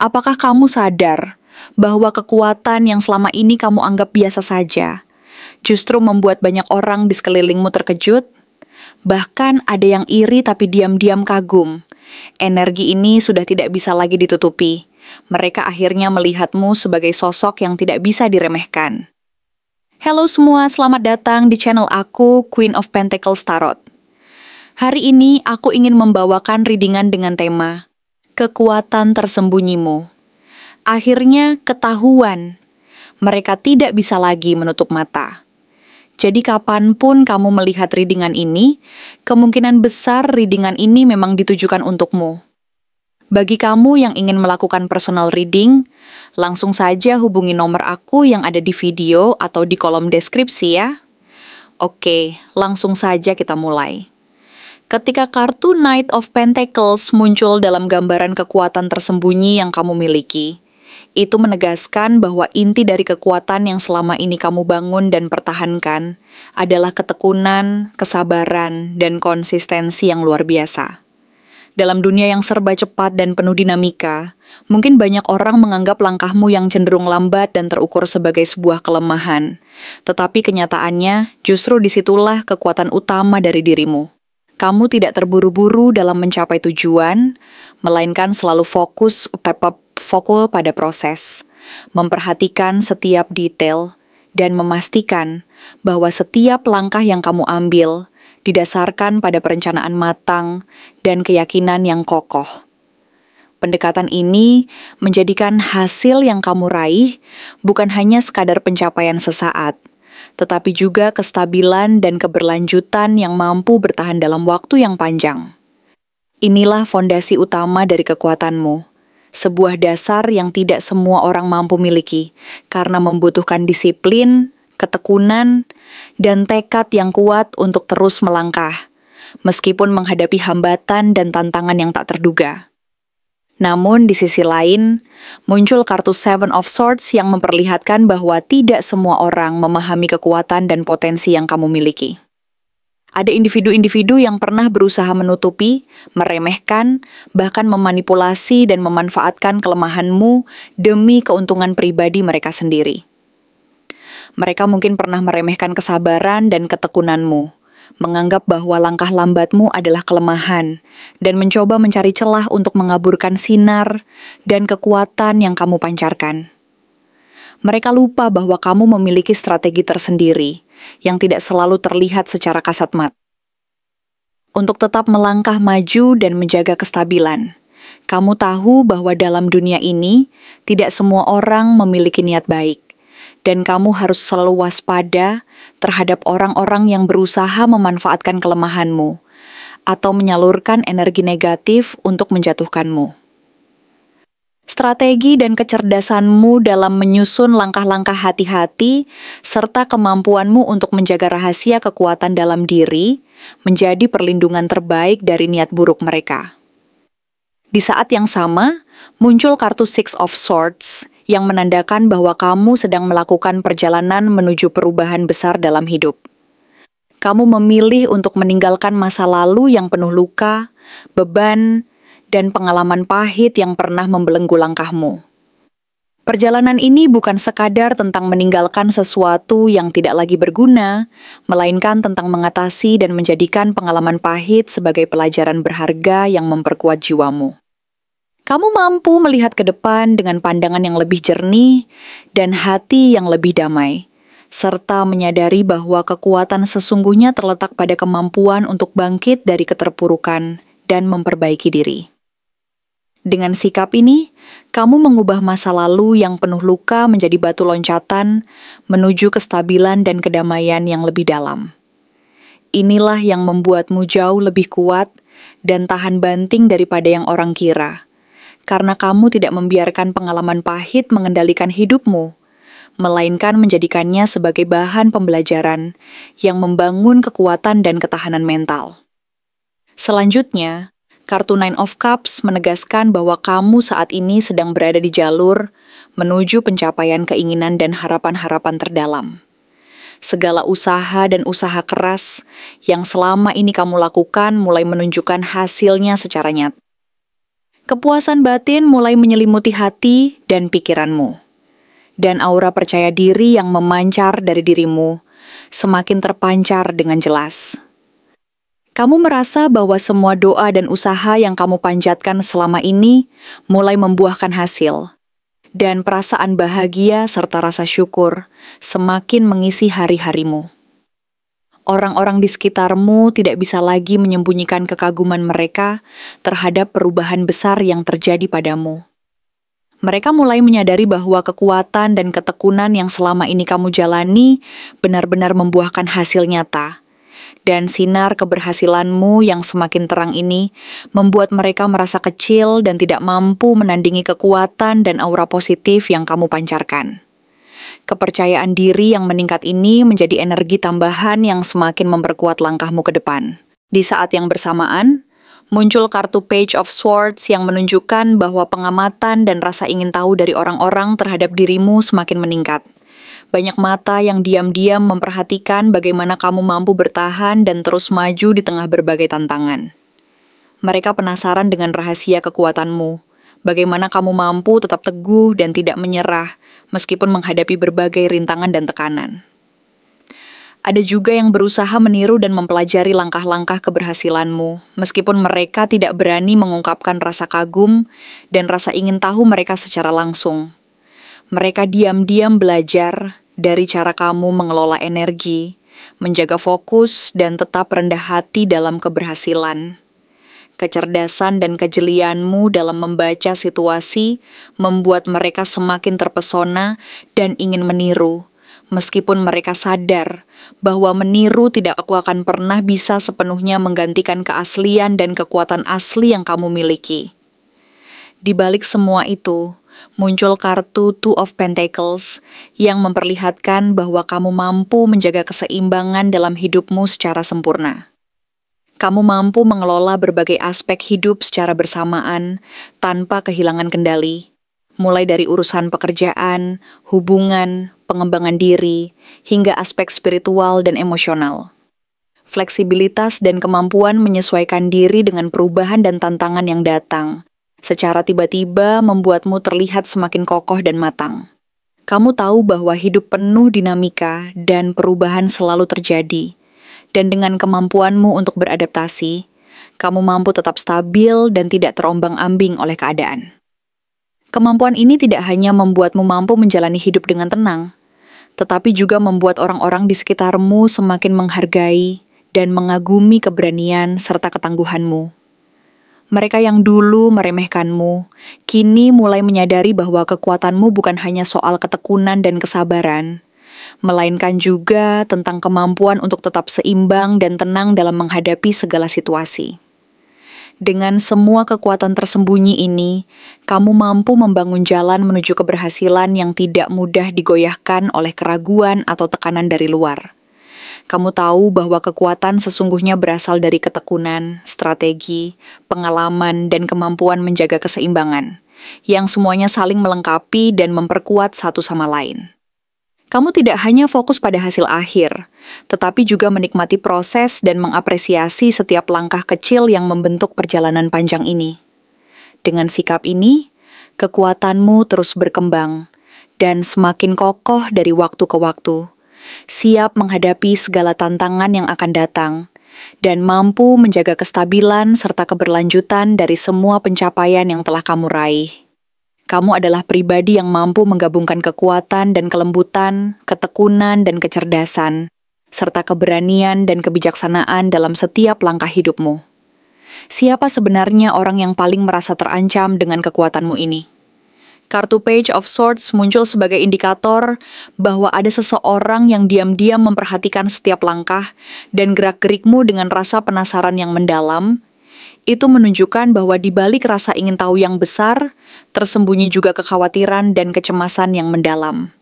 Apakah kamu sadar bahwa kekuatan yang selama ini kamu anggap biasa saja justru membuat banyak orang di sekelilingmu terkejut? Bahkan ada yang iri tapi diam-diam kagum. Energi ini sudah tidak bisa lagi ditutupi. Mereka akhirnya melihatmu sebagai sosok yang tidak bisa diremehkan. Halo semua, selamat datang di channel aku, Queen of Pentacles Tarot. Hari ini aku ingin membawakan readingan dengan tema Kekuatan Tersembunyimu. Akhirnya ketahuan, mereka tidak bisa lagi menutup mata. Jadi kapanpun kamu melihat readingan ini, kemungkinan besar readingan ini memang ditujukan untukmu. Bagi kamu yang ingin melakukan personal reading, langsung saja hubungi nomor aku yang ada di video atau di kolom deskripsi ya. Oke, langsung saja kita mulai. Ketika kartu Knight of Pentacles muncul dalam gambaran kekuatan tersembunyi yang kamu miliki, itu menegaskan bahwa inti dari kekuatan yang selama ini kamu bangun dan pertahankan adalah ketekunan, kesabaran, dan konsistensi yang luar biasa. Dalam dunia yang serba cepat dan penuh dinamika, mungkin banyak orang menganggap langkahmu yang cenderung lambat dan terukur sebagai sebuah kelemahan. Tetapi kenyataannya, justru disitulah kekuatan utama dari dirimu. Kamu tidak terburu-buru dalam mencapai tujuan, melainkan selalu fokus pada proses, memperhatikan setiap detail, dan memastikan bahwa setiap langkah yang kamu ambil didasarkan pada perencanaan matang dan keyakinan yang kokoh. Pendekatan ini menjadikan hasil yang kamu raih bukan hanya sekadar pencapaian sesaat, tetapi juga kestabilan dan keberlanjutan yang mampu bertahan dalam waktu yang panjang. Inilah fondasi utama dari kekuatanmu, sebuah dasar yang tidak semua orang mampu miliki, karena membutuhkan disiplin, ketekunan, dan tekad yang kuat untuk terus melangkah, meskipun menghadapi hambatan dan tantangan yang tak terduga. Namun di sisi lain, muncul kartu Seven of Swords yang memperlihatkan bahwa tidak semua orang memahami kekuatan dan potensi yang kamu miliki. Ada individu-individu yang pernah berusaha menutupi, meremehkan, bahkan memanipulasi dan memanfaatkan kelemahanmu demi keuntungan pribadi mereka sendiri. Mereka mungkin pernah meremehkan kesabaran dan ketekunanmu, menganggap bahwa langkah lambatmu adalah kelemahan, dan mencoba mencari celah untuk mengaburkan sinar dan kekuatan yang kamu pancarkan. Mereka lupa bahwa kamu memiliki strategi tersendiri yang tidak selalu terlihat secara kasat mata. Untuk tetap melangkah maju dan menjaga kestabilan, kamu tahu bahwa dalam dunia ini tidak semua orang memiliki niat baik, dan kamu harus selalu waspada terhadap orang-orang yang berusaha memanfaatkan kelemahanmu atau menyalurkan energi negatif untuk menjatuhkanmu. Strategi dan kecerdasanmu dalam menyusun langkah-langkah hati-hati serta kemampuanmu untuk menjaga rahasia kekuatan dalam diri menjadi perlindungan terbaik dari niat buruk mereka. Di saat yang sama, muncul kartu Six of Swords yang menandakan bahwa kamu sedang melakukan perjalanan menuju perubahan besar dalam hidup. Kamu memilih untuk meninggalkan masa lalu yang penuh luka, beban, dan pengalaman pahit yang pernah membelenggu langkahmu. Perjalanan ini bukan sekadar tentang meninggalkan sesuatu yang tidak lagi berguna, melainkan tentang mengatasi dan menjadikan pengalaman pahit sebagai pelajaran berharga yang memperkuat jiwamu. Kamu mampu melihat ke depan dengan pandangan yang lebih jernih dan hati yang lebih damai, serta menyadari bahwa kekuatan sesungguhnya terletak pada kemampuan untuk bangkit dari keterpurukan dan memperbaiki diri. Dengan sikap ini, kamu mengubah masa lalu yang penuh luka menjadi batu loncatan menuju kestabilan dan kedamaian yang lebih dalam. Inilah yang membuatmu jauh lebih kuat dan tahan banting daripada yang orang kira, karena kamu tidak membiarkan pengalaman pahit mengendalikan hidupmu, melainkan menjadikannya sebagai bahan pembelajaran yang membangun kekuatan dan ketahanan mental. Selanjutnya, kartu Nine of Cups menegaskan bahwa kamu saat ini sedang berada di jalur menuju pencapaian keinginan dan harapan-harapan terdalam. Segala usaha dan usaha keras yang selama ini kamu lakukan mulai menunjukkan hasilnya secara nyata. Kepuasan batin mulai menyelimuti hati dan pikiranmu. Dan aura percaya diri yang memancar dari dirimu semakin terpancar dengan jelas. Kamu merasa bahwa semua doa dan usaha yang kamu panjatkan selama ini mulai membuahkan hasil. Dan perasaan bahagia serta rasa syukur semakin mengisi hari-harimu. Orang-orang di sekitarmu tidak bisa lagi menyembunyikan kekaguman mereka terhadap perubahan besar yang terjadi padamu. Mereka mulai menyadari bahwa kekuatan dan ketekunan yang selama ini kamu jalani benar-benar membuahkan hasil nyata. Dan sinar keberhasilanmu yang semakin terang ini membuat mereka merasa kecil dan tidak mampu menandingi kekuatan dan aura positif yang kamu pancarkan. Kepercayaan diri yang meningkat ini menjadi energi tambahan yang semakin memperkuat langkahmu ke depan. Di saat yang bersamaan, muncul kartu Page of Swords yang menunjukkan bahwa pengamatan dan rasa ingin tahu dari orang-orang terhadap dirimu semakin meningkat. Banyak mata yang diam-diam memperhatikan bagaimana kamu mampu bertahan dan terus maju di tengah berbagai tantangan. Mereka penasaran dengan rahasia kekuatanmu, bagaimana kamu mampu tetap teguh dan tidak menyerah meskipun menghadapi berbagai rintangan dan tekanan. Ada juga yang berusaha meniru dan mempelajari langkah-langkah keberhasilanmu, meskipun mereka tidak berani mengungkapkan rasa kagum dan rasa ingin tahu mereka secara langsung. Mereka diam-diam belajar dari cara kamu mengelola energi, menjaga fokus, dan tetap rendah hati dalam keberhasilan. Kecerdasan dan kejelianmu dalam membaca situasi membuat mereka semakin terpesona dan ingin meniru, meskipun mereka sadar bahwa meniru tidak akan pernah bisa sepenuhnya menggantikan keaslian dan kekuatan asli yang kamu miliki. Di balik semua itu, muncul kartu Two of Pentacles yang memperlihatkan bahwa kamu mampu menjaga keseimbangan dalam hidupmu secara sempurna. Kamu mampu mengelola berbagai aspek hidup secara bersamaan tanpa kehilangan kendali, mulai dari urusan pekerjaan, hubungan, pengembangan diri, hingga aspek spiritual dan emosional. Fleksibilitas dan kemampuan menyesuaikan diri dengan perubahan dan tantangan yang datang secara tiba-tiba membuatmu terlihat semakin kokoh dan matang. Kamu tahu bahwa hidup penuh dinamika dan perubahan selalu terjadi, dan dengan kemampuanmu untuk beradaptasi, kamu mampu tetap stabil dan tidak terombang-ambing oleh keadaan. Kemampuan ini tidak hanya membuatmu mampu menjalani hidup dengan tenang, tetapi juga membuat orang-orang di sekitarmu semakin menghargai dan mengagumi keberanian serta ketangguhanmu. Mereka yang dulu meremehkanmu, kini mulai menyadari bahwa kekuatanmu bukan hanya soal ketekunan dan kesabaran, melainkan juga tentang kemampuan untuk tetap seimbang dan tenang dalam menghadapi segala situasi. Dengan semua kekuatan tersembunyi ini, kamu mampu membangun jalan menuju keberhasilan yang tidak mudah digoyahkan oleh keraguan atau tekanan dari luar. Kamu tahu bahwa kekuatan sesungguhnya berasal dari ketekunan, strategi, pengalaman, dan kemampuan menjaga keseimbangan, yang semuanya saling melengkapi dan memperkuat satu sama lain. Kamu tidak hanya fokus pada hasil akhir, tetapi juga menikmati proses dan mengapresiasi setiap langkah kecil yang membentuk perjalanan panjang ini. Dengan sikap ini, kekuatanmu terus berkembang dan semakin kokoh dari waktu ke waktu, siap menghadapi segala tantangan yang akan datang, dan mampu menjaga kestabilan serta keberlanjutan dari semua pencapaian yang telah kamu raih. Kamu adalah pribadi yang mampu menggabungkan kekuatan dan kelembutan, ketekunan dan kecerdasan, serta keberanian dan kebijaksanaan dalam setiap langkah hidupmu. Siapa sebenarnya orang yang paling merasa terancam dengan kekuatanmu ini? Kartu Page of Swords muncul sebagai indikator bahwa ada seseorang yang diam-diam memperhatikan setiap langkah dan gerak-gerikmu dengan rasa penasaran yang mendalam. Itu menunjukkan bahwa di balik rasa ingin tahu yang besar, tersembunyi juga kekhawatiran dan kecemasan yang mendalam.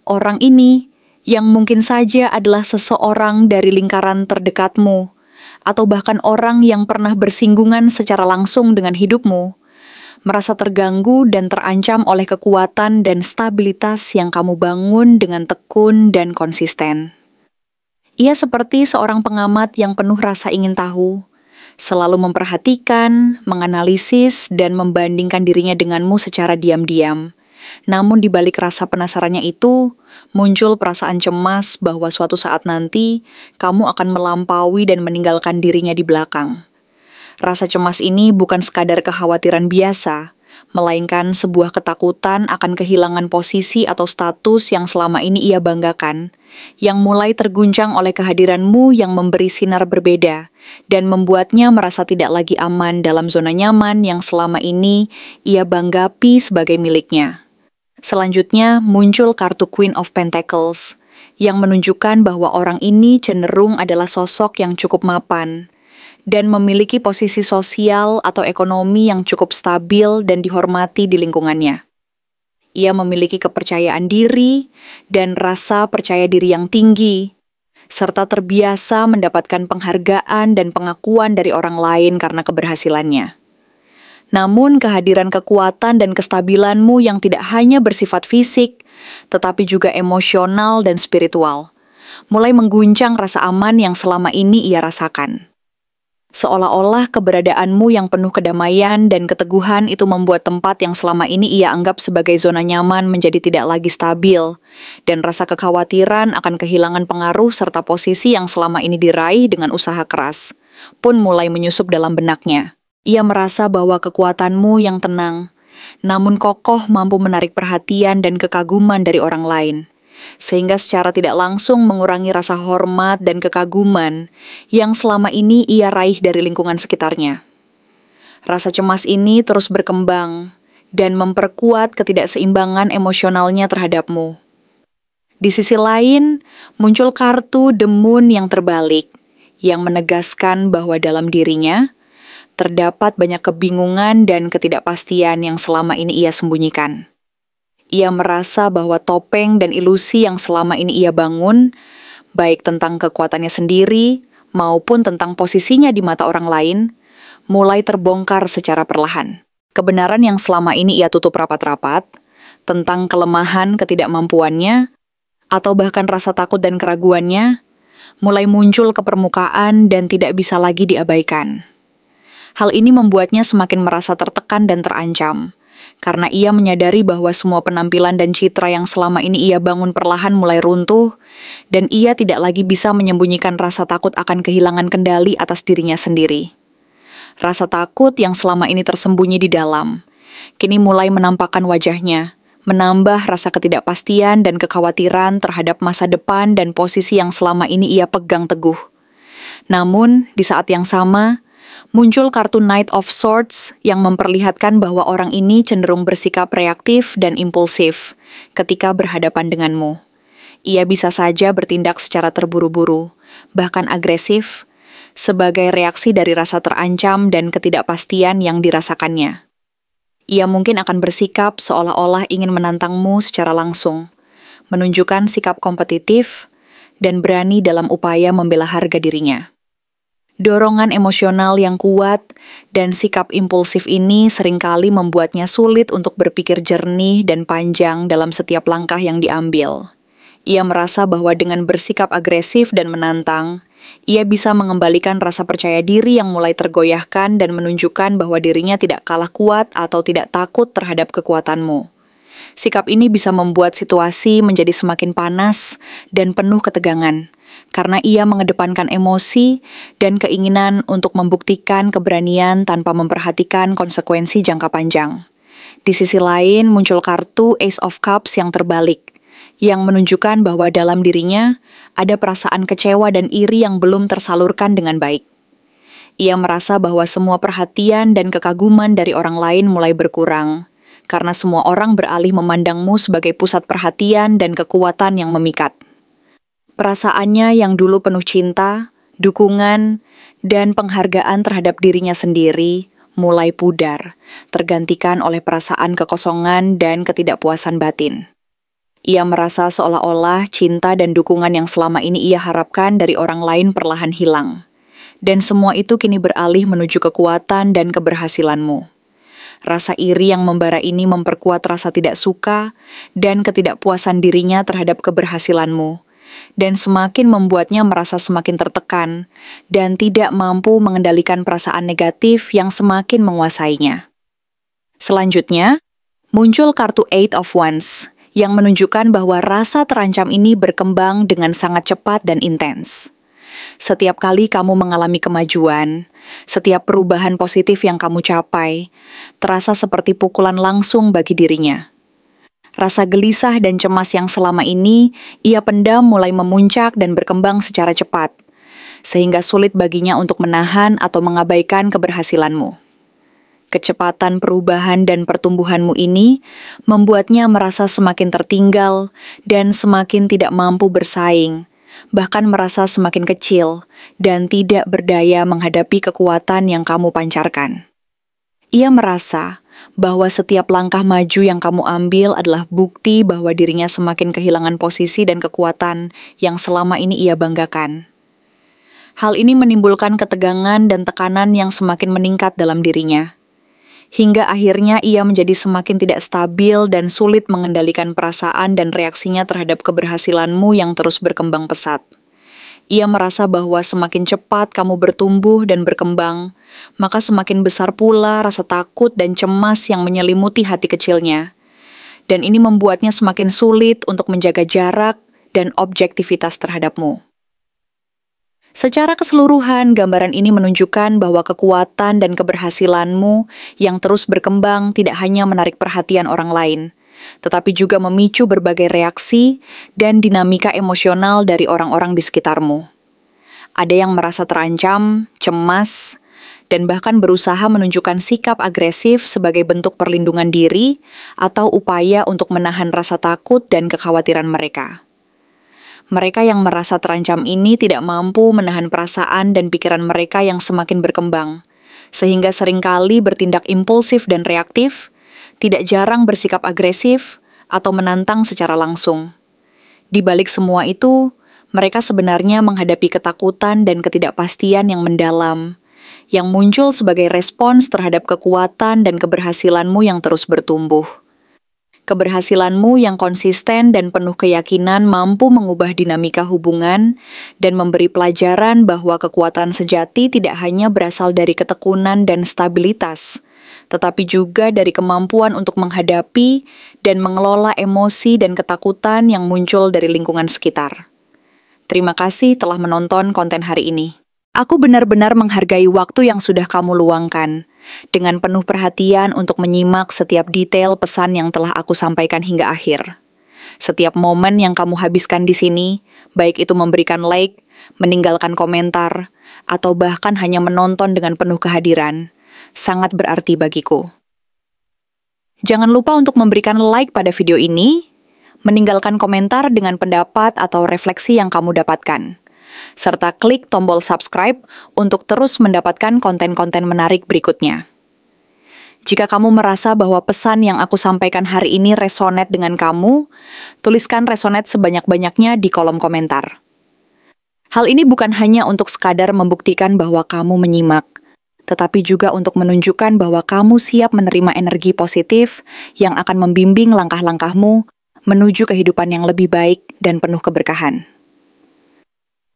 Orang ini, yang mungkin saja adalah seseorang dari lingkaran terdekatmu, atau bahkan orang yang pernah bersinggungan secara langsung dengan hidupmu, merasa terganggu dan terancam oleh kekuatan dan stabilitas yang kamu bangun dengan tekun dan konsisten. Ia seperti seorang pengamat yang penuh rasa ingin tahu, selalu memperhatikan, menganalisis, dan membandingkan dirinya denganmu secara diam-diam. Namun di balik rasa penasarannya itu, muncul perasaan cemas bahwa suatu saat nanti kamu akan melampaui dan meninggalkan dirinya di belakang. Rasa cemas ini bukan sekadar kekhawatiran biasa, melainkan sebuah ketakutan akan kehilangan posisi atau status yang selama ini ia banggakan, yang mulai terguncang oleh kehadiranmu yang memberi sinar berbeda, dan membuatnya merasa tidak lagi aman dalam zona nyaman yang selama ini ia banggapi sebagai miliknya. Selanjutnya muncul kartu Queen of Pentacles, yang menunjukkan bahwa orang ini cenderung adalah sosok yang cukup mapan, dan memiliki posisi sosial atau ekonomi yang cukup stabil dan dihormati di lingkungannya. Ia memiliki kepercayaan diri dan rasa percaya diri yang tinggi, serta terbiasa mendapatkan penghargaan dan pengakuan dari orang lain karena keberhasilannya. Namun kehadiran kekuatan dan kestabilanmu yang tidak hanya bersifat fisik, tetapi juga emosional dan spiritual, mulai mengguncang rasa aman yang selama ini ia rasakan. Seolah-olah keberadaanmu yang penuh kedamaian dan keteguhan itu membuat tempat yang selama ini ia anggap sebagai zona nyaman menjadi tidak lagi stabil, dan rasa kekhawatiran akan kehilangan pengaruh serta posisi yang selama ini diraih dengan usaha keras pun mulai menyusup dalam benaknya. Ia merasa bahwa kekuatanmu yang tenang, namun kokoh mampu menarik perhatian dan kekaguman dari orang lain, sehingga secara tidak langsung mengurangi rasa hormat dan kekaguman yang selama ini ia raih dari lingkungan sekitarnya. Rasa cemas ini terus berkembang dan memperkuat ketidakseimbangan emosionalnya terhadapmu. Di sisi lain, muncul kartu The Moon yang terbalik, yang menegaskan bahwa dalam dirinya terdapat banyak kebingungan dan ketidakpastian yang selama ini ia sembunyikan. Ia merasa bahwa topeng dan ilusi yang selama ini ia bangun, baik tentang kekuatannya sendiri maupun tentang posisinya di mata orang lain, mulai terbongkar secara perlahan. Kebenaran yang selama ini ia tutup rapat-rapat, tentang kelemahan ketidakmampuannya, atau bahkan rasa takut dan keraguannya, mulai muncul ke permukaan dan tidak bisa lagi diabaikan. Hal ini membuatnya semakin merasa tertekan dan terancam, karena ia menyadari bahwa semua penampilan dan citra yang selama ini ia bangun perlahan mulai runtuh, dan ia tidak lagi bisa menyembunyikan rasa takut akan kehilangan kendali atas dirinya sendiri. Rasa takut yang selama ini tersembunyi di dalam, kini mulai menampakkan wajahnya, menambah rasa ketidakpastian dan kekhawatiran terhadap masa depan dan posisi yang selama ini ia pegang teguh. Namun, di saat yang sama, muncul kartu Knight of Swords yang memperlihatkan bahwa orang ini cenderung bersikap reaktif dan impulsif ketika berhadapan denganmu. Ia bisa saja bertindak secara terburu-buru, bahkan agresif, sebagai reaksi dari rasa terancam dan ketidakpastian yang dirasakannya. Ia mungkin akan bersikap seolah-olah ingin menantangmu secara langsung, menunjukkan sikap kompetitif, dan berani dalam upaya membela harga dirinya. Dorongan emosional yang kuat dan sikap impulsif ini seringkali membuatnya sulit untuk berpikir jernih dan panjang dalam setiap langkah yang diambil. Ia merasa bahwa dengan bersikap agresif dan menantang, ia bisa mengembalikan rasa percaya diri yang mulai tergoyahkan dan menunjukkan bahwa dirinya tidak kalah kuat atau tidak takut terhadap kekuatanmu. Sikap ini bisa membuat situasi menjadi semakin panas dan penuh ketegangan, karena ia mengedepankan emosi dan keinginan untuk membuktikan keberanian tanpa memperhatikan konsekuensi jangka panjang. Di sisi lain, muncul kartu Ace of Cups yang terbalik, yang menunjukkan bahwa dalam dirinya ada perasaan kecewa dan iri yang belum tersalurkan dengan baik. Ia merasa bahwa semua perhatian dan kekaguman dari orang lain mulai berkurang, karena semua orang beralih memandangmu sebagai pusat perhatian dan kekuatan yang memikat. Perasaannya yang dulu penuh cinta, dukungan, dan penghargaan terhadap dirinya sendiri mulai pudar, tergantikan oleh perasaan kekosongan dan ketidakpuasan batin. Ia merasa seolah-olah cinta dan dukungan yang selama ini ia harapkan dari orang lain perlahan hilang, dan semua itu kini beralih menuju kekuatan dan keberhasilanmu. Rasa iri yang membara ini memperkuat rasa tidak suka dan ketidakpuasan dirinya terhadap keberhasilanmu, dan semakin membuatnya merasa semakin tertekan dan tidak mampu mengendalikan perasaan negatif yang semakin menguasainya. Selanjutnya, muncul kartu Eight of Wands yang menunjukkan bahwa rasa terancam ini berkembang dengan sangat cepat dan intens. Setiap kali kamu mengalami kemajuan, setiap perubahan positif yang kamu capai, terasa seperti pukulan langsung bagi dirinya. Rasa gelisah dan cemas yang selama ini ia pendam mulai memuncak dan berkembang secara cepat, sehingga sulit baginya untuk menahan atau mengabaikan keberhasilanmu. Kecepatan perubahan dan pertumbuhanmu ini membuatnya merasa semakin tertinggal dan semakin tidak mampu bersaing, bahkan merasa semakin kecil dan tidak berdaya menghadapi kekuatan yang kamu pancarkan. Ia merasa bahwa setiap langkah maju yang kamu ambil adalah bukti bahwa dirinya semakin kehilangan posisi dan kekuatan yang selama ini ia banggakan. Hal ini menimbulkan ketegangan dan tekanan yang semakin meningkat dalam dirinya, hingga akhirnya ia menjadi semakin tidak stabil dan sulit mengendalikan perasaan dan reaksinya terhadap keberhasilanmu yang terus berkembang pesat. Ia merasa bahwa semakin cepat kamu bertumbuh dan berkembang, maka semakin besar pula rasa takut dan cemas yang menyelimuti hati kecilnya. Dan ini membuatnya semakin sulit untuk menjaga jarak dan objektivitas terhadapmu. Secara keseluruhan, gambaran ini menunjukkan bahwa kekuatan dan keberhasilanmu yang terus berkembang tidak hanya menarik perhatian orang lain, tetapi juga memicu berbagai reaksi dan dinamika emosional dari orang-orang di sekitarmu. Ada yang merasa terancam, cemas, dan bahkan berusaha menunjukkan sikap agresif sebagai bentuk perlindungan diri atau upaya untuk menahan rasa takut dan kekhawatiran mereka. Mereka yang merasa terancam ini tidak mampu menahan perasaan dan pikiran mereka yang semakin berkembang, sehingga seringkali bertindak impulsif dan reaktif, tidak jarang bersikap agresif atau menantang secara langsung. Di balik semua itu, mereka sebenarnya menghadapi ketakutan dan ketidakpastian yang mendalam, yang muncul sebagai respons terhadap kekuatan dan keberhasilanmu yang terus bertumbuh. Keberhasilanmu yang konsisten dan penuh keyakinan mampu mengubah dinamika hubungan dan memberi pelajaran bahwa kekuatan sejati tidak hanya berasal dari ketekunan dan stabilitas, tetapi juga dari kemampuan untuk menghadapi dan mengelola emosi dan ketakutan yang muncul dari lingkungan sekitar. Terima kasih telah menonton konten hari ini. Aku benar-benar menghargai waktu yang sudah kamu luangkan, dengan penuh perhatian untuk menyimak setiap detail pesan yang telah aku sampaikan hingga akhir. Setiap momen yang kamu habiskan di sini, baik itu memberikan like, meninggalkan komentar, atau bahkan hanya menonton dengan penuh kehadiran, sangat berarti bagiku. Jangan lupa untuk memberikan like pada video ini, meninggalkan komentar dengan pendapat atau refleksi yang kamu dapatkan, serta klik tombol subscribe untuk terus mendapatkan konten-konten menarik berikutnya. Jika kamu merasa bahwa pesan yang aku sampaikan hari ini resonate dengan kamu, tuliskan resonate sebanyak-banyaknya di kolom komentar. Hal ini bukan hanya untuk sekadar membuktikan bahwa kamu menyimak, tetapi juga untuk menunjukkan bahwa kamu siap menerima energi positif yang akan membimbing langkah-langkahmu menuju kehidupan yang lebih baik dan penuh keberkahan.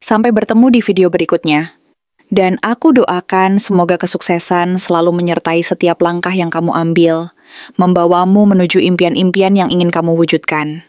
Sampai bertemu di video berikutnya. Dan aku doakan semoga kesuksesan selalu menyertai setiap langkah yang kamu ambil, membawamu menuju impian-impian yang ingin kamu wujudkan.